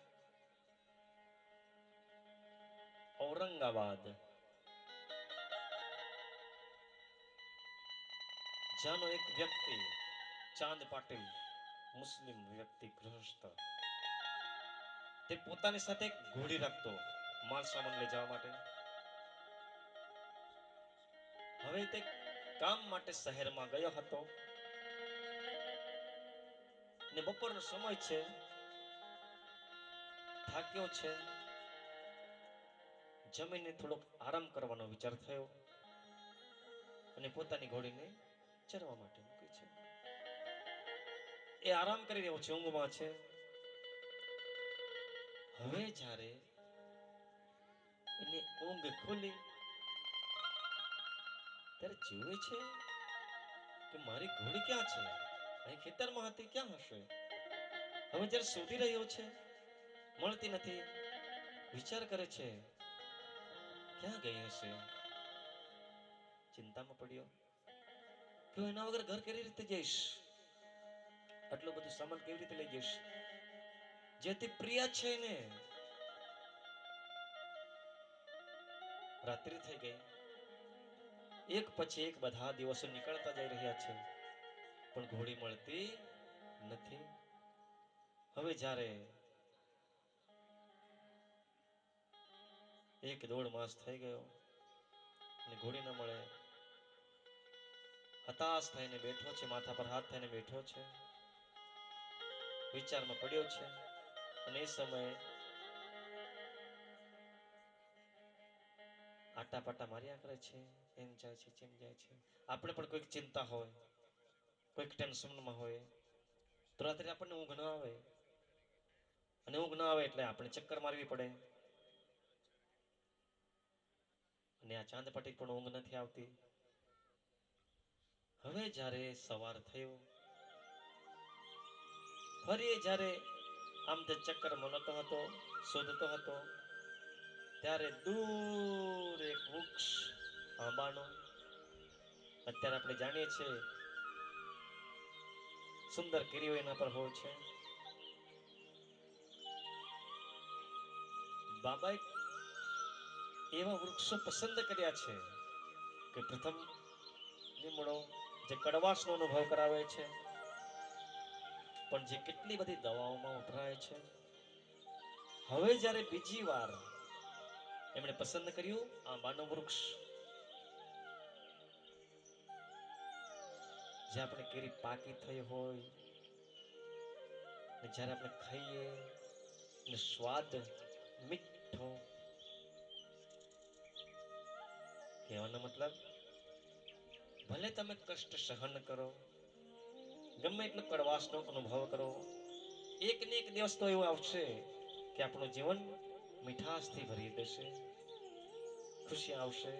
ઔરંગાબાદ જ્યાંનો એક વ્યક્તિ ચાંદ પાટીલ, મુસ્લિમ વ્યક્તિ, ગૃહસ્થ, તે પોતાની સાથે એક ઘોડી રાખતો માલ સામાન લઈ જવા માટે. હવે તે કામ માટે શહેરમાં ગયો હતો ને બપોરનો સમય છે, થાક્યો છે, જમીને થોડોક આરામ કરવાનો વિચાર થયો અને પોતાની ઘોડીને ચરવા માટે મૂકી છે. એ આરામ કરી રહ્યો છે, ઊંઘમાં છે. હવે જ્યારે એની ઊંઘ ખુલી ત્યારે જુએ છે કે મારી ઘોડી ક્યાં છે, અહીં ખેતરમાં હતી, ક્યાં હશે. હવે જ્યારે શોધી રહ્યો છે, મળતી નથી, વિચાર કરે છે ક્યાં ગઈ હશે. ચિંતામાં પડ્યો કે હું એના વગર ઘર કેવી રીતે જઈશ, આટલું બધું સામાન કેવી રીતે લઈ જઈશ, જે અતિ પ્રિય છે ને. રાત્રિ થઈ ગઈ, એક પછી એક બધા દિવસો નીકળતા જઈ રહ્યા છે, પણ ઘોડી મળતી નથી. હવે જ્યારે 1-1.5 માસ થઈ ગયો અને ઘોડી ન મળે, હતાશ થઈને બેઠો છે, માથા પર હાથ થઈને બેઠો છે, વિચારમાં પડ્યો છે. અને એ સમયે આટાપાટા માર્યા કરે છે, એમ જાય છે, જેમ જાય છે. આપણે પણ કોઈક ચિંતા હોય, કોઈક ટેન્શનમાં હોય તો રાત્રે આપણને ઊંઘ ન આવે, અને ઊંઘ ન આવે એટલે આપણે ચક્કર મારવી પડે. અને આ ચાંદ પાટી પણ ઊંઘ નથી આવતી. હવે જ્યારે સવાર થયો, ફરી જ્યારે આમ તે ચક્કર મનતો હતો, શોધતો હતો, ત્યારે દૂર એક વૃક્ષ આંબાનું, અત્યારે આપણે જાણીએ છીએ સુંદર કેરીઓ એના પર હોય છે, બાબાએ એવા વૃક્ષો પસંદ કર્યા છે કે પ્રથમ લીમડો જે કડવાશનો અનુભવ કરાવે છે, પણ જે કેટલી બધી દવાઓમાં વપરાય છે. હવે જ્યારે બીજી વાર એમણે પસંદ કર્યું આંબાનું વૃક્ષ, જે આપણે કેરી પાકી થઈ હોય ને જ્યારે આપણે ખાઈએ ને સ્વાદ મીઠો, કહેવાનો મતલબ ભલે તમે કષ્ટ સહન કરો, ગમે એટલો કડવાશનો અનુભવ કરો, એક ને એક દિવસ તો એવો આવશે કે આપણું જીવન મીઠાશથી ભરી દેશે, ખુશી આવશે.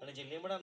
અને જે લીમડા